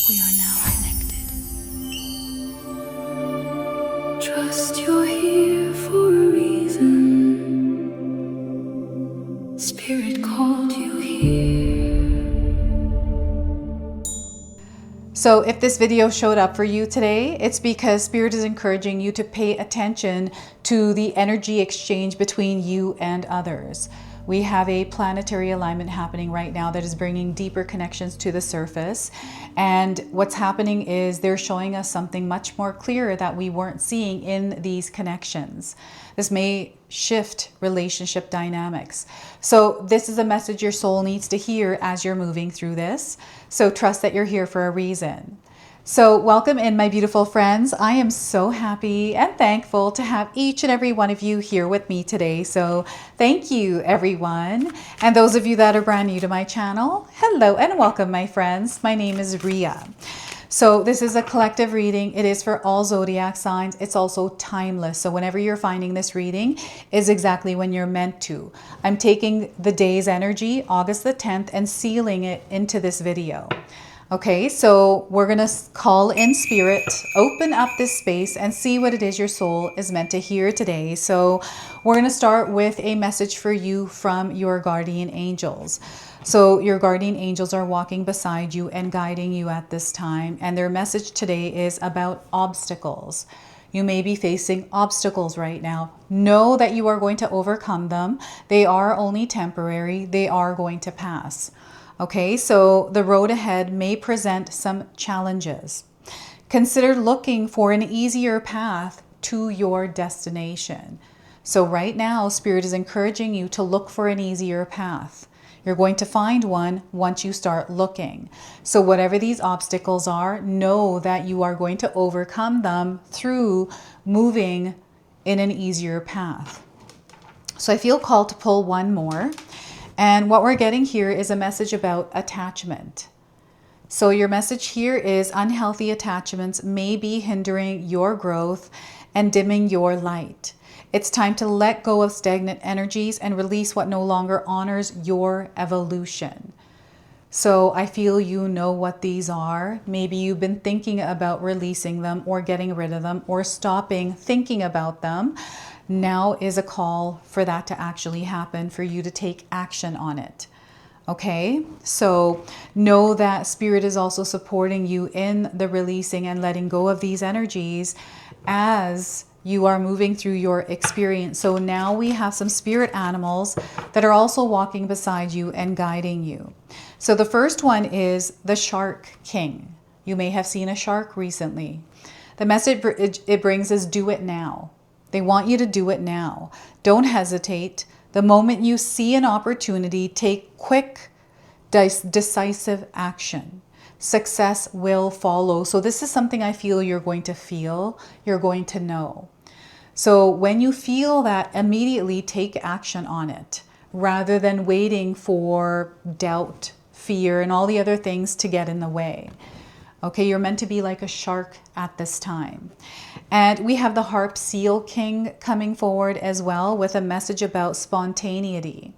We are now connected. Trust you're here for a reason. Spirit called you here. So if this video showed up for you today, it's because Spirit is encouraging you to pay attention to the energy exchange between you and others. We have a planetary alignment happening right now that is bringing deeper connections to the surface. And what's happening is they're showing us something much more clear that we weren't seeing in these connections. This may shift relationship dynamics. So this is a message your soul needs to hear as you're moving through this. So trust that you're here for a reason. So welcome in, my beautiful friends. I am so happy and thankful to have each and every one of you here with me today. So thank you, everyone. And those of you that are brand new to my channel, hello and welcome, my friends. My name is Ria. So this is a collective reading. It is for all zodiac signs. It's also timeless. So whenever you're finding this reading is exactly when you're meant to. I'm taking the day's energy, August the 10th, and sealing it into this video. Okay, so we're going to call in spirit, open up this space and see what it is your soul is meant to hear today. So we're going to start with a message for you from your guardian angels. So your guardian angels are walking beside you and guiding you at this time. And their message today is about obstacles. You may be facing obstacles right now. Know that you are going to overcome them. They are only temporary. They are going to pass. Okay, so the road ahead may present some challenges. Consider looking for an easier path to your destination. So right now, Spirit is encouraging you to look for an easier path. You're going to find one once you start looking. So whatever these obstacles are, know that you are going to overcome them through moving in an easier path. So I feel called to pull one more. And what we're getting here is a message about attachment. So your message here is unhealthy attachments may be hindering your growth and dimming your light. It's time to let go of stagnant energies and release what no longer honors your evolution. So I feel you know what these are. Maybe you've been thinking about releasing them or getting rid of them or stopping thinking about them. Now is a call for that to actually happen, for you to take action on it. Okay, so know that Spirit is also supporting you in the releasing and letting go of these energies as you are moving through your experience. So now we have some spirit animals that are also walking beside you and guiding you. So the first one is the Shark King. You may have seen a shark recently. The message it brings is do it now. They want you to do it now. Don't hesitate. The moment you see an opportunity, take quick, decisive action. Success will follow. So this is something I feel you're going to feel, you're going to know. So when you feel that, immediately take action on it rather than waiting for doubt, fear, and all the other things to get in the way. Okay, you're meant to be like a shark at this time. And we have the Harp Seal King coming forward as well with a message about spontaneity.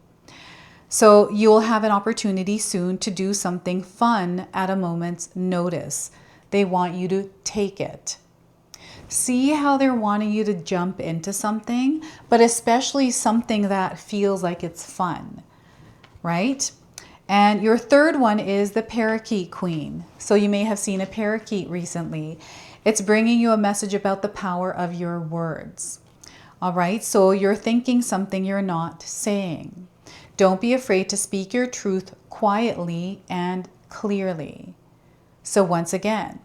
So you'll have an opportunity soon to do something fun at a moment's notice. They want you to take it. See how they're wanting you to jump into something, but especially something that feels like it's fun, right? And your third one is the Parakeet Queen. So you may have seen a parakeet recently. It's bringing you a message about the power of your words. All right, so you're thinking something you're not saying. Don't be afraid to speak your truth quietly and clearly. So once again,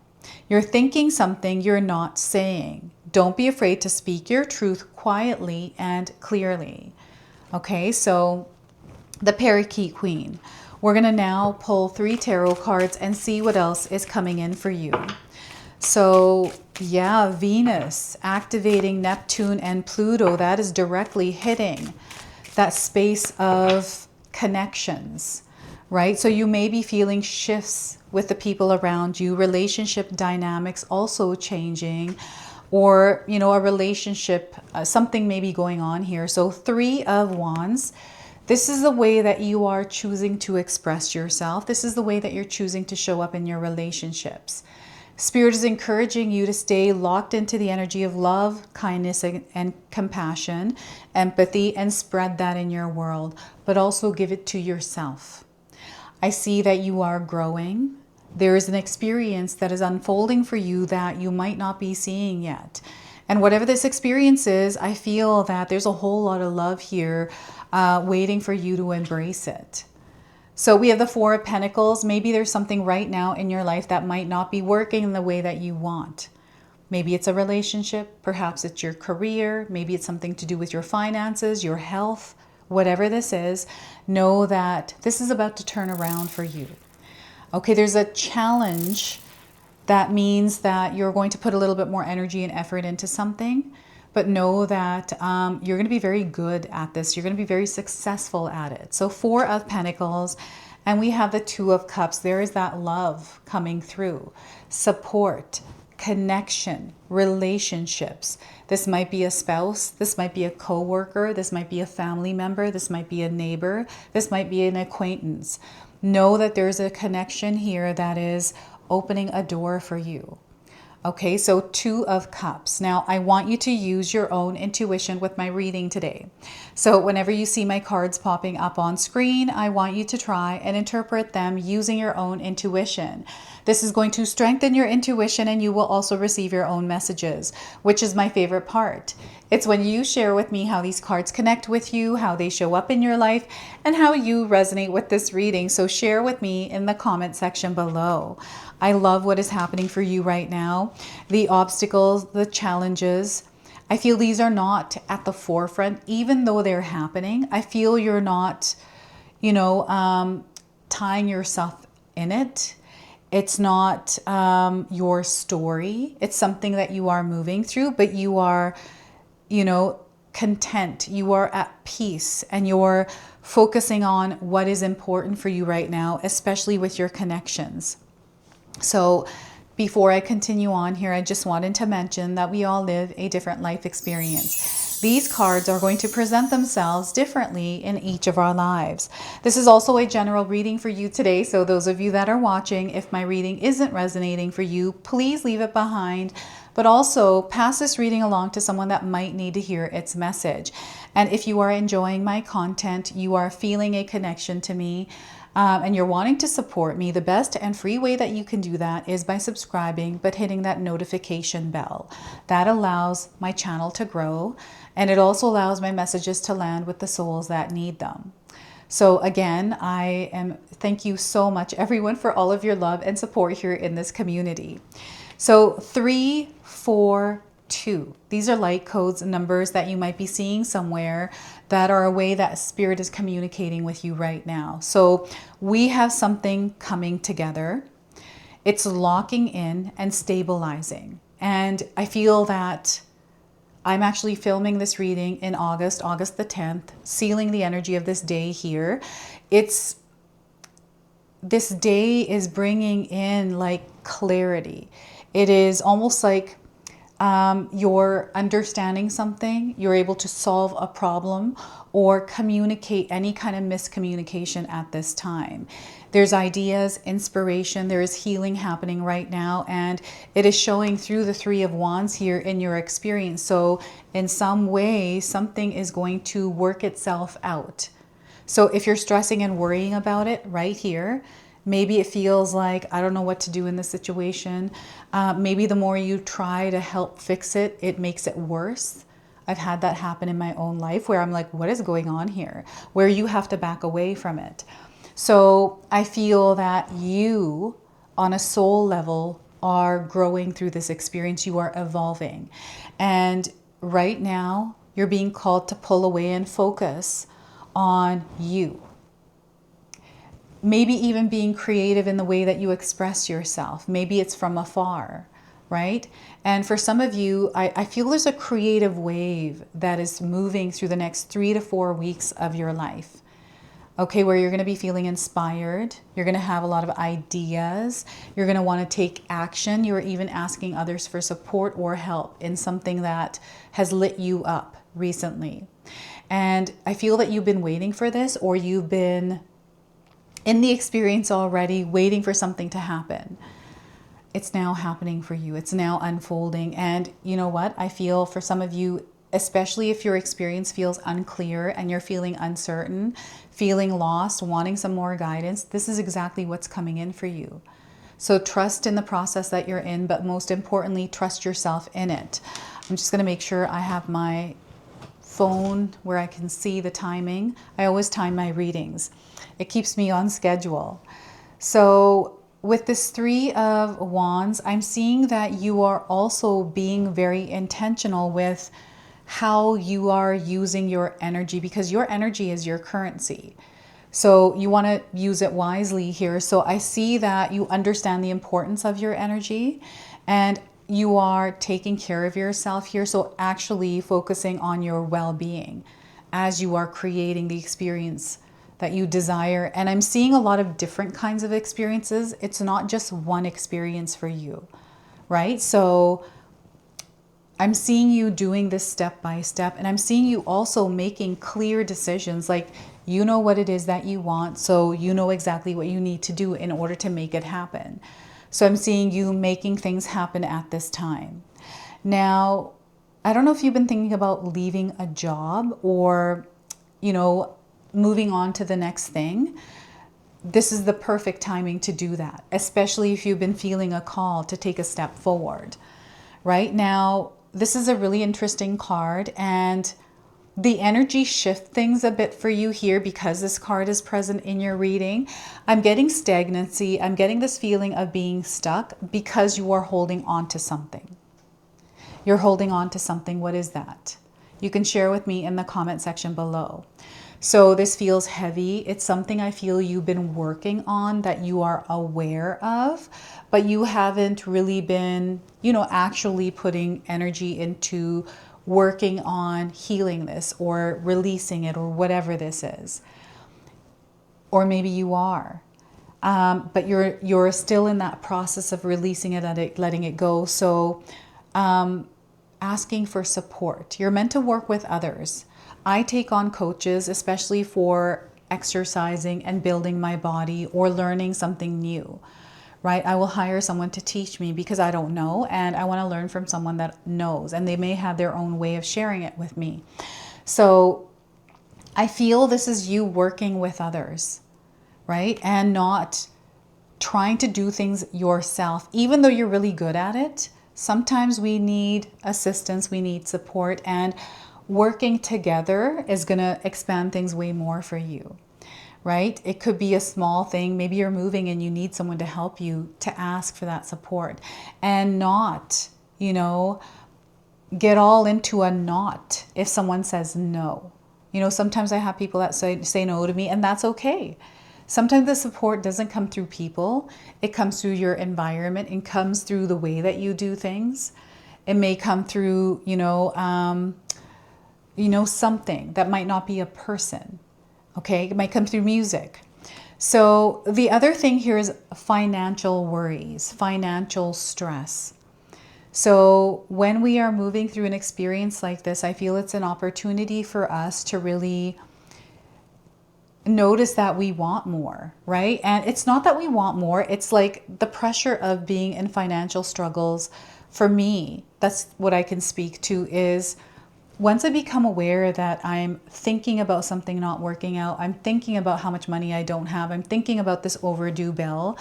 you're thinking something you're not saying. Don't be afraid to speak your truth quietly and clearly. Okay, so the Parakeet Queen. We're going to now pull 3 tarot cards and see what else is coming in for you. So yeah, Venus activating Neptune and Pluto, that is directly hitting that space of connections, right? So you may be feeling shifts with the people around you, relationship dynamics also changing, or, you know, a relationship, something may be going on here. So 3 of Wands, This is the way that you are choosing to express yourself. This is the way that you're choosing to show up in your relationships. Spirit is encouraging you to stay locked into the energy of love, kindness, and compassion, empathy, and spread that in your world, but also give it to yourself. I see that you are growing. There is an experience that is unfolding for you that you might not be seeing yet. And whatever this experience is, I feel that there's a whole lot of love here waiting for you to embrace it. So we have the Four of Pentacles. Maybe there's something right now in your life that might not be working in the way that you want. Maybe it's a relationship. Perhaps it's your career. Maybe it's something to do with your finances, your health. Whatever this is, know that this is about to turn around for you. Okay, there's a challenge. That means that you're going to put a little bit more energy and effort into something. But know that you're going to be very good at this. You're going to be very successful at it. So Four of Pentacles, and we have the Two of Cups. There is that love coming through. Support, connection, relationships. This might be a spouse. This might be a coworker. This might be a family member. This might be a neighbor. This might be an acquaintance. Know that there's a connection here that is opening a door for you. Okay, so Two of Cups. Now, I want you to use your own intuition with my reading today. So whenever you see my cards popping up on screen, I want you to try and interpret them using your own intuition. This is going to strengthen your intuition, and you will also receive your own messages, which is my favorite part. It's when you share with me how these cards connect with you, how they show up in your life, and how you resonate with this reading. So share with me in the comment section below. I love what is happening for you right now. The obstacles, the challenges, I feel these are not at the forefront, even though they're happening. I feel you're not, tying yourself in it. It's not your story. It's something that you are moving through, but you are, content. You are at peace, and you're focusing on what is important for you right now, especially with your connections. So before I continue on here, I just wanted to mention that we all live a different life experience. These cards are going to present themselves differently in each of our lives. This is also a general reading for you today. So those of you that are watching, if my reading isn't resonating for you, please leave it behind. But also pass this reading along to someone that might need to hear its message. And if you are enjoying my content, you are feeling a connection to me, and you're wanting to support me, the best and free way that you can do that is by subscribing, but hitting that notification bell. That allows my channel to grow, and it also allows my messages to land with the souls that need them. So again, thank you so much, everyone, for all of your love and support here in this community. So 3, 4, 2. These are light codes, numbers that you might be seeing somewhere that are a way that Spirit is communicating with you right now. So we have something coming together. It's locking in and stabilizing. And I feel that I'm actually filming this reading in August the 10th, sealing the energy of this day here. This day is bringing in like clarity. It is almost like you're understanding something, you're able to solve a problem or communicate any kind of miscommunication at this time. There's ideas, inspiration, there is healing happening right now, and it is showing through the Three of Wands here in your experience. So in some way, something is going to work itself out. So if you're stressing and worrying about it right here, maybe it feels like, I don't know what to do in this situation. Maybe the more you try to help fix it, it makes it worse. I've had that happen in my own life where I'm like, what is going on here? Where you have to back away from it. So I feel that you, on a soul level, are growing through this experience. You are evolving. And right now, you're being called to pull away and focus on you. Maybe even being creative in the way that you express yourself. Maybe it's from afar, right? And for some of you, I feel there's a creative wave that is moving through the next 3 to 4 weeks of your life. Okay, where you're going to be feeling inspired. You're going to have a lot of ideas. You're going to want to take action. You're even asking others for support or help in something that has lit you up. recently. And I feel that you've been waiting for this, or you've been in the experience already, waiting for something to happen. It's now happening for you. It's now unfolding. And you know what? I feel for some of you, especially if your experience feels unclear and you're feeling uncertain, feeling lost, wanting some more guidance, this is exactly what's coming in for you. So trust in the process that you're in, but most importantly, trust yourself in it. I'm just going to make sure I have my phone where I can see the timing. I always time my readings. It keeps me on schedule. So with this Three of Wands, I'm seeing that you are also being very intentional with how you are using your energy, because your energy is your currency. So you want to use it wisely here. So I see that you understand the importance of your energy and you are taking care of yourself here. So actually focusing on your well-being as you are creating the experience that you desire. And I'm seeing a lot of different kinds of experiences. It's not just one experience for you, right? So I'm seeing you doing this step by step, and I'm seeing you also making clear decisions. Like, you know what it is that you want, so you know exactly what you need to do in order to make it happen. So I'm seeing you making things happen at this time. Now, I don't know if you've been thinking about leaving a job or, moving on to the next thing. This is the perfect timing to do that, especially if you've been feeling a call to take a step forward. Right now, this is a really interesting card, and the energy shift things a bit for you here because this card is present in your reading. I'm getting stagnancy. I'm getting this feeling of being stuck because you are holding on to something. You're holding on to something. What is that? You can share with me in the comment section below. So this feels heavy. It's something I feel you've been working on, that you are aware of, but you haven't really been, actually putting energy into working on healing this or releasing it or whatever this is. Or maybe you are, but you're still in that process of releasing it, letting it go. So asking for support. You're meant to work with others. I take on coaches, especially for exercising and building my body or learning something new, right? I will hire someone to teach me because I don't know, and I want to learn from someone that knows, and they may have their own way of sharing it with me. So I feel this is you working with others, right? And not trying to do things yourself, even though you're really good at it. Sometimes we need assistance, we need support, and working together is going to expand things way more for you, right? It could be a small thing. Maybe you're moving and you need someone to help you, to ask for that support, and not, get all into a knot if someone says no. Sometimes I have people that say no to me, and that's okay. Sometimes the support doesn't come through people. It comes through your environment. It comes through the way that you do things. It may come through, something that might not be a person. Okay, it might come through music. So the other thing here is financial worries, financial stress. So when we are moving through an experience like this, I feel it's an opportunity for us to really notice that we want more, right? And it's not that we want more. It's like the pressure of being in financial struggles. For me, that's what I can speak to, is once I become aware that I'm thinking about something not working out, I'm thinking about how much money I don't have, I'm thinking about this overdue bill,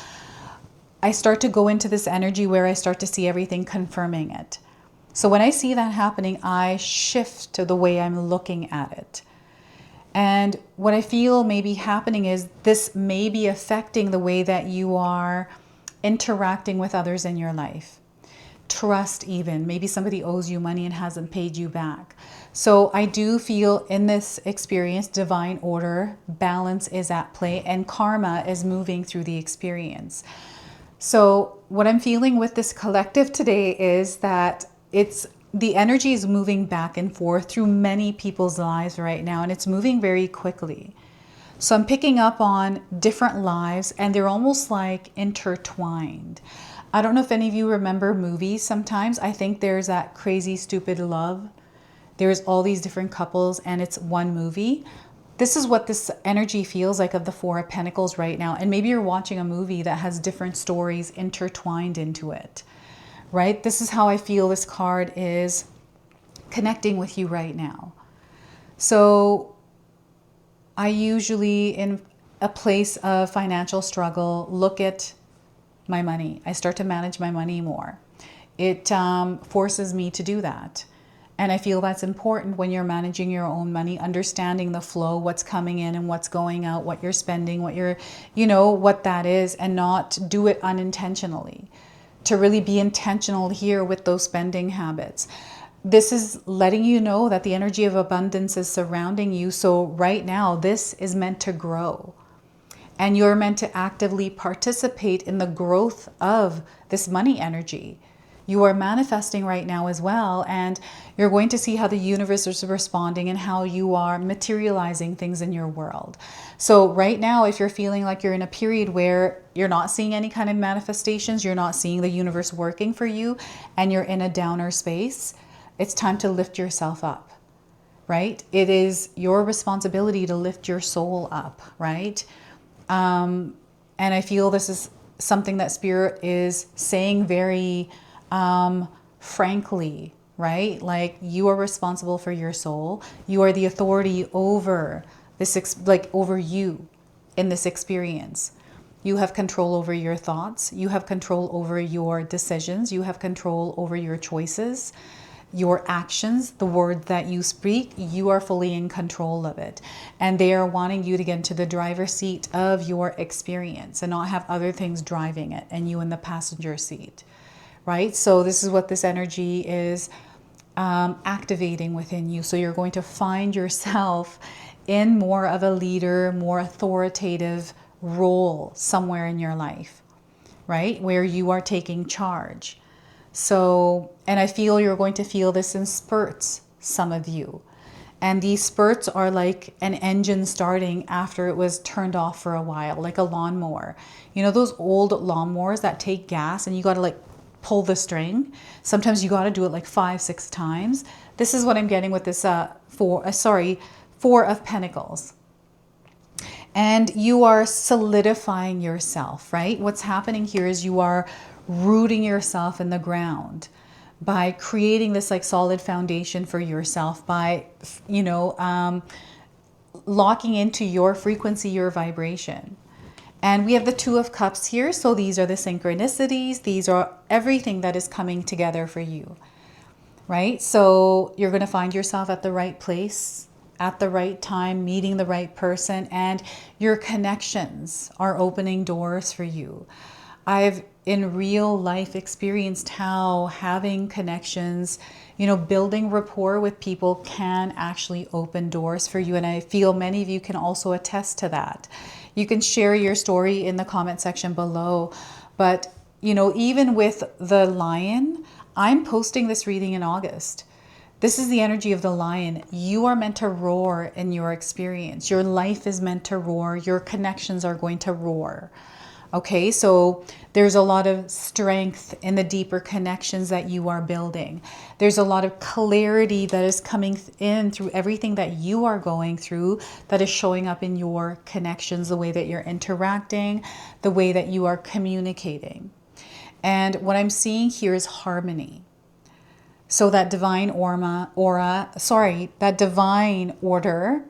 I start to go into this energy where I start to see everything confirming it. So when I see that happening, I shift to the way I'm looking at it. And what I feel may be happening is this may be affecting the way that you are interacting with others in your life. Trust even. Maybe somebody owes you money and hasn't paid you back. So I do feel in this experience, divine order, balance is at play, and karma is moving through the experience. So what I'm feeling with this collective today is that the energy is moving back and forth through many people's lives right now, and it's moving very quickly. So I'm picking up on different lives, and they're almost like intertwined. I don't know if any of you remember movies sometimes. I think there's that Crazy Stupid Love. There's all these different couples and it's one movie. This is what this energy feels like of the Four of Pentacles right now. And maybe you're watching a movie that has different stories intertwined into it, right? This is how I feel this card is connecting with you right now. So I usually, in a place of financial struggle, look at my money. I start to manage my money more. It forces me to do that. And I feel that's important when you're managing your own money, understanding the flow, what's coming in and what's going out, what you're spending, what you're, what that is, and not do it unintentionally. To really be intentional here with those spending habits. This is letting you know that the energy of abundance is surrounding you. So right now, this is meant to grow. And you're meant to actively participate in the growth of this money energy. You are manifesting right now as well, and you're going to see how the universe is responding and how you are materializing things in your world. So right now, if you're feeling like you're in a period where you're not seeing any kind of manifestations, you're not seeing the universe working for you, and you're in a downer space, it's time to lift yourself up, right? It is your responsibility to lift your soul up, right? And I feel this is something that Spirit is saying very frankly, right? Like, you are responsible for your soul. You are the authority over this, over you in this experience. You have control over your thoughts. You have control over your decisions. You have control over your choices, your actions, the word that you speak. You are fully in control of it. And they are wanting you to get into the driver's seat of your experience and not have other things driving it and you in the passenger seat. Right? So this is what this energy is activating within you. So you're going to find yourself in more of a leader, more authoritative role somewhere in your life, right? Where you are taking charge. So, and I feel you're going to feel this in spurts, some of you. And these spurts are like an engine starting after it was turned off for a while, like a lawnmower. You know, those old lawnmowers that take gas and you got to like pull the string. Sometimes you got to do it like 5-6 times. This is what I'm getting with this Four of Pentacles. And you are solidifying yourself, right? What's happening here is you are rooting yourself in the ground by creating this like solid foundation for yourself, by, locking into your frequency, your vibration. And we have the Two of Cups here. So these are the synchronicities. These are everything that is coming together for you, right? So you're going to find yourself at the right place, at the right time, meeting the right person, and your connections are opening doors for you. I've in real life experienced how having connections, building rapport with people can actually open doors for you. And I feel many of you can also attest to that. You can share your story in the comment section below. But, even with the lion, I'm posting this reading in August. This is the energy of the lion. You are meant to roar in your experience. Your life is meant to roar. Your connections are going to roar. Okay, so there's a lot of strength in the deeper connections that you are building. There's a lot of clarity that is coming in through everything that you are going through that is showing up in your connections, the way that you're interacting, the way that you are communicating. And what I'm seeing here is harmony. So that divine that divine aura,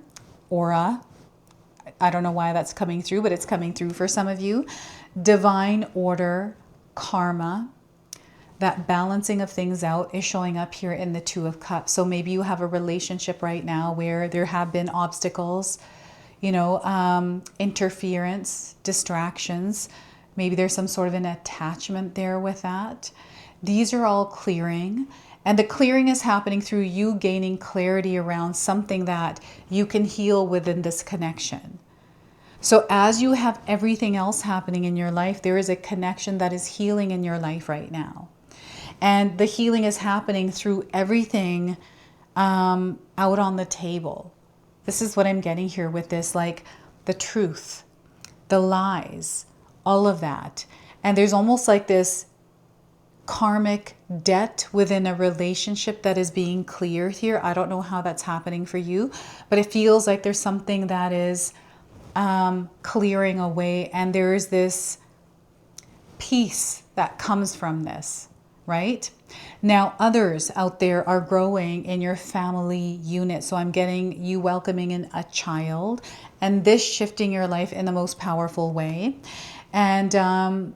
I don't know why that's coming through, but it's coming through for some of you. Divine order, karma, that balancing of things out is showing up here in the Two of Cups. So maybe you have a relationship right now where there have been obstacles, interference, distractions. Maybe there's some sort of an attachment there with that. These are all clearing. And the clearing is happening through you gaining clarity around something that you can heal within this connection. So as you have everything else happening in your life, there is a connection that is healing in your life right now. And the healing is happening through everything out on the table. This is what I'm getting here with this, like the truth, the lies, all of that. And there's almost like this karmic debt within a relationship that is being cleared here. I don't know how that's happening for you, but it feels like there's something that is clearing away, and there is this peace that comes from this, right? Now, others out there are growing in your family unit. So I'm getting you welcoming in a child, and this shifting your life in the most powerful way. And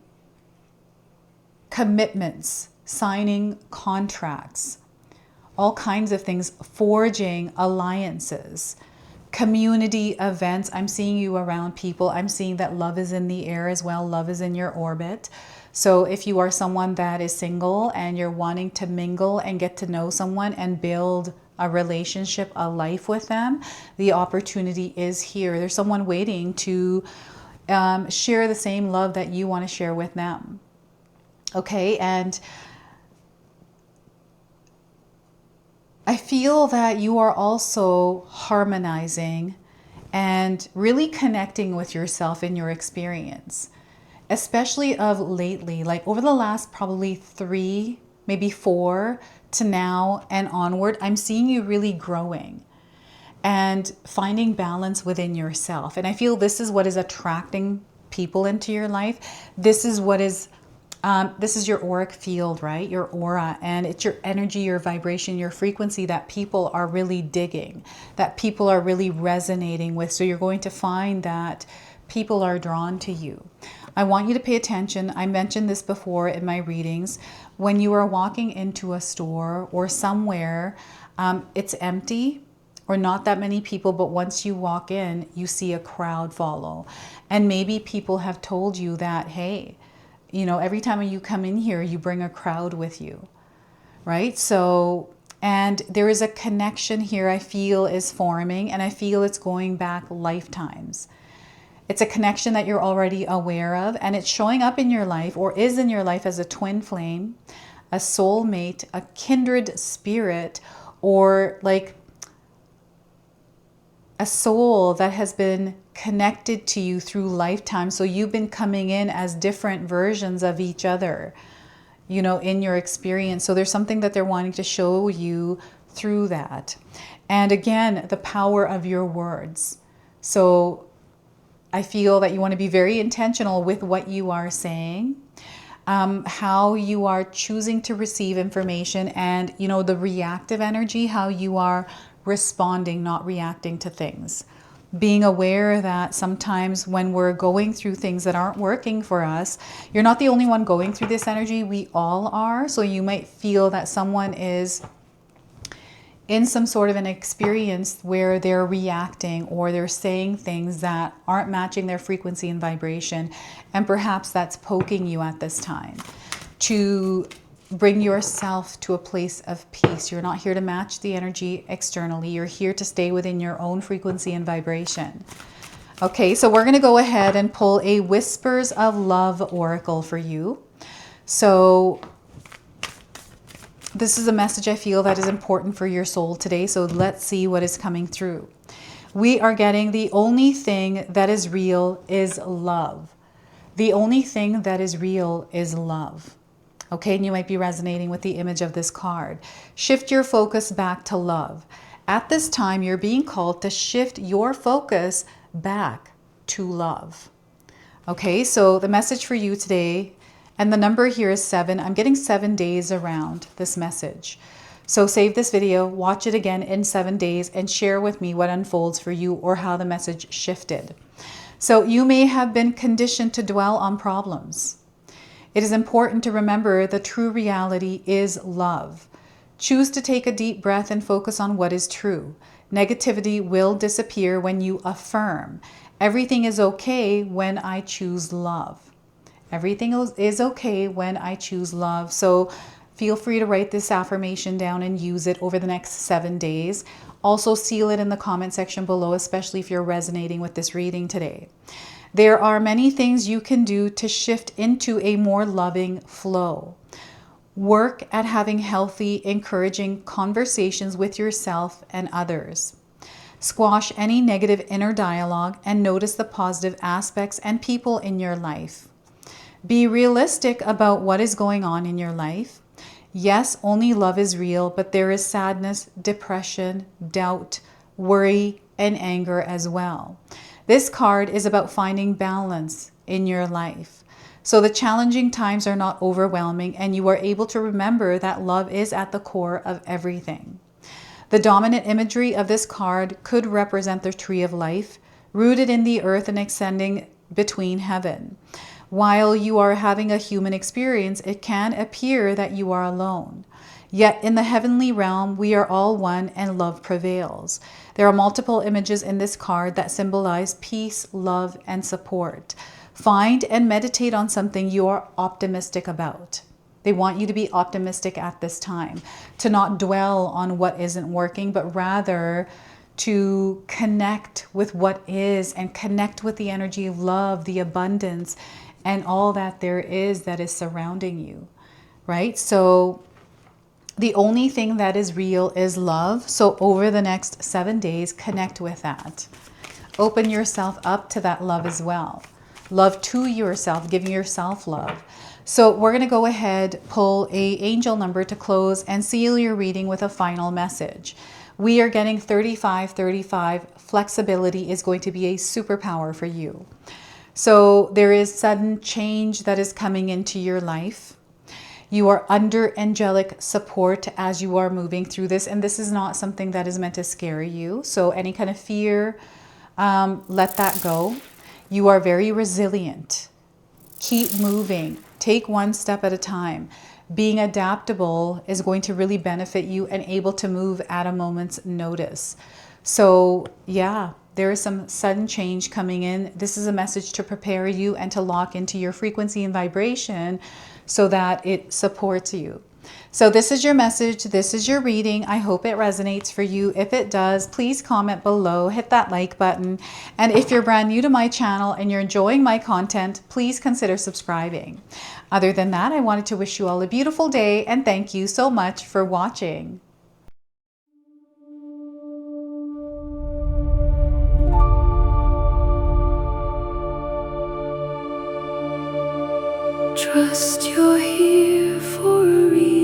commitments, signing contracts, all kinds of things, forging alliances, community events. I'm seeing you around people. I'm seeing that love is in the air as well. Love is in your orbit. So if you are someone that is single and you're wanting to mingle and get to know someone and build a relationship, a life with them, the opportunity is here. There's someone waiting to share the same love that you want to share with them. Okay, and I feel that you are also harmonizing and really connecting with yourself in your experience, especially of lately, like over the last probably 3, maybe 4 to now and onward. I'm seeing you really growing and finding balance within yourself. And I feel this is what is attracting people into your life. This is what is this is your auric field, right? Your aura, and it's your energy, your vibration, your frequency that people are really digging, that people are really resonating with. So you're going to find that people are drawn to you. I want you to pay attention. I mentioned this before in my readings. When you are walking into a store or somewhere, it's empty or not that many people, but once you walk in, you see a crowd follow. And maybe people have told you that, hey, you know, every time you come in here, you bring a crowd with you, right? So, and there is a connection here I feel is forming, and I feel it's going back lifetimes. It's a connection that you're already aware of, and it's showing up in your life or is in your life as a twin flame, a soulmate, a kindred spirit, or like a soul that has been connected to you through lifetime. So you've been coming in as different versions of each other, you know, in your experience. So there's something that they're wanting to show you through that. And again, the power of your words. So I feel that you want to be very intentional with what you are saying, how you are choosing to receive information, and, you know, the reactive energy, how you are responding, not reacting to things. Being aware that sometimes when we're going through things that aren't working for us, you're not the only one going through this energy. We all are. So you might feel that someone is in some sort of an experience where they're reacting or they're saying things that aren't matching their frequency and vibration. And perhaps that's poking you at this time to bring yourself to a place of peace. You're not here to match the energy externally. You're here to stay within your own frequency and vibration. Okay, so we're going to go ahead and pull a Whispers of Love Oracle for you. So this is a message I feel that is important for your soul today. So let's see what is coming through. We are getting the only thing that is real is love. The only thing that is real is love. Okay, and you might be resonating with the image of this card. Shift your focus back to love. At this time, you're being called to shift your focus back to love. Okay, so the message for you today, and the number here is 7. I'm getting 7 days around this message. So save this video, watch it again in 7 days, and share with me what unfolds for you or how the message shifted. So you may have been conditioned to dwell on problems. It is important to remember the true reality is love. Choose to take a deep breath and focus on what is true. Negativity will disappear when you affirm. Everything is okay when I choose love. Everything is okay when I choose love. So feel free to write this affirmation down and use it over the next 7 days. Also seal it in the comment section below, especially if you're resonating with this reading today. There are many things you can do to shift into a more loving flow. Work at having healthy, encouraging conversations with yourself and others. Squash any negative inner dialogue and notice the positive aspects and people in your life. Be realistic about what is going on in your life. Yes, only love is real, but there is sadness, depression, doubt, worry, and anger as well. This card is about finding balance in your life. So the challenging times are not overwhelming, and you are able to remember that love is at the core of everything. The dominant imagery of this card could represent the tree of life, rooted in the earth and extending between heaven. While you are having a human experience, it can appear that you are alone. Yet in the heavenly realm, we are all one and love prevails. There are multiple images in this card that symbolize peace, love, and support. Find and meditate on something you are optimistic about. They want you to be optimistic at this time, to not dwell on what isn't working, but rather to connect with what is and connect with the energy of love, the abundance, and all that there is that is surrounding you, right? So the only thing that is real is love. So over the next 7 days, connect with that. Open yourself up to that love as well. Love to yourself, giving yourself love. So we're going to go ahead, pull an angel number to close and seal your reading with a final message. We are getting 3535. Flexibility is going to be a superpower for you. So there is sudden change that is coming into your life. You are under angelic support as you are moving through this. And this is not something that is meant to scare you. So any kind of fear, let that go. You are very resilient. Keep moving. Take one step at a time. Being adaptable is going to really benefit you and able to move at a moment's notice. So yeah, there is some sudden change coming in. This is a message to prepare you and to lock into your frequency and vibration so that it supports you. So this is your message. This is your reading. I hope it resonates for you. If it does, please comment below, hit that like button. And if you're brand new to my channel and you're enjoying my content, please consider subscribing. Other than that, I wanted to wish you all a beautiful day and thank you so much for watching. Trust you're here for a reason.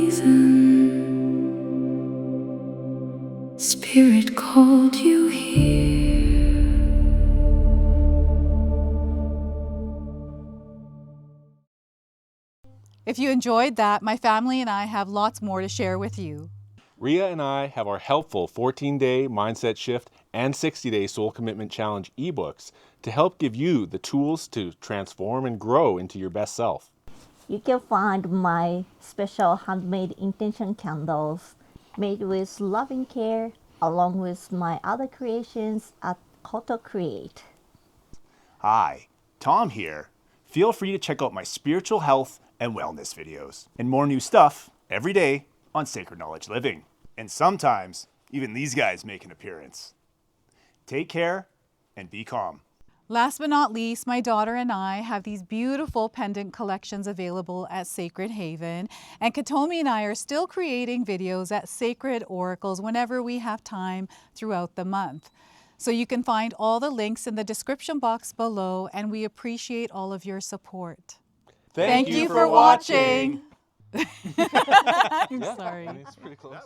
Spirit called you here. If you enjoyed that, my family and I have lots more to share with you. Rhea and I have our helpful 14-day mindset shift and 60-day soul commitment challenge ebooks to help give you the tools to transform and grow into your best self. You can find my special handmade intention candles made with loving care along with my other creations at Koto Create. Hi, Tom here. Feel free to check out my spiritual health and wellness videos and more new stuff every day on Sacred Knowledge Living. And sometimes even these guys make an appearance. Take care and be calm. Last but not least, my daughter and I have these beautiful pendant collections available at Sacred Haven. And Katomi and I are still creating videos at Sacred Oracles whenever we have time throughout the month. So you can find all the links in the description box below, and we appreciate all of your support. Thank you for watching. I'm sorry. It's pretty close.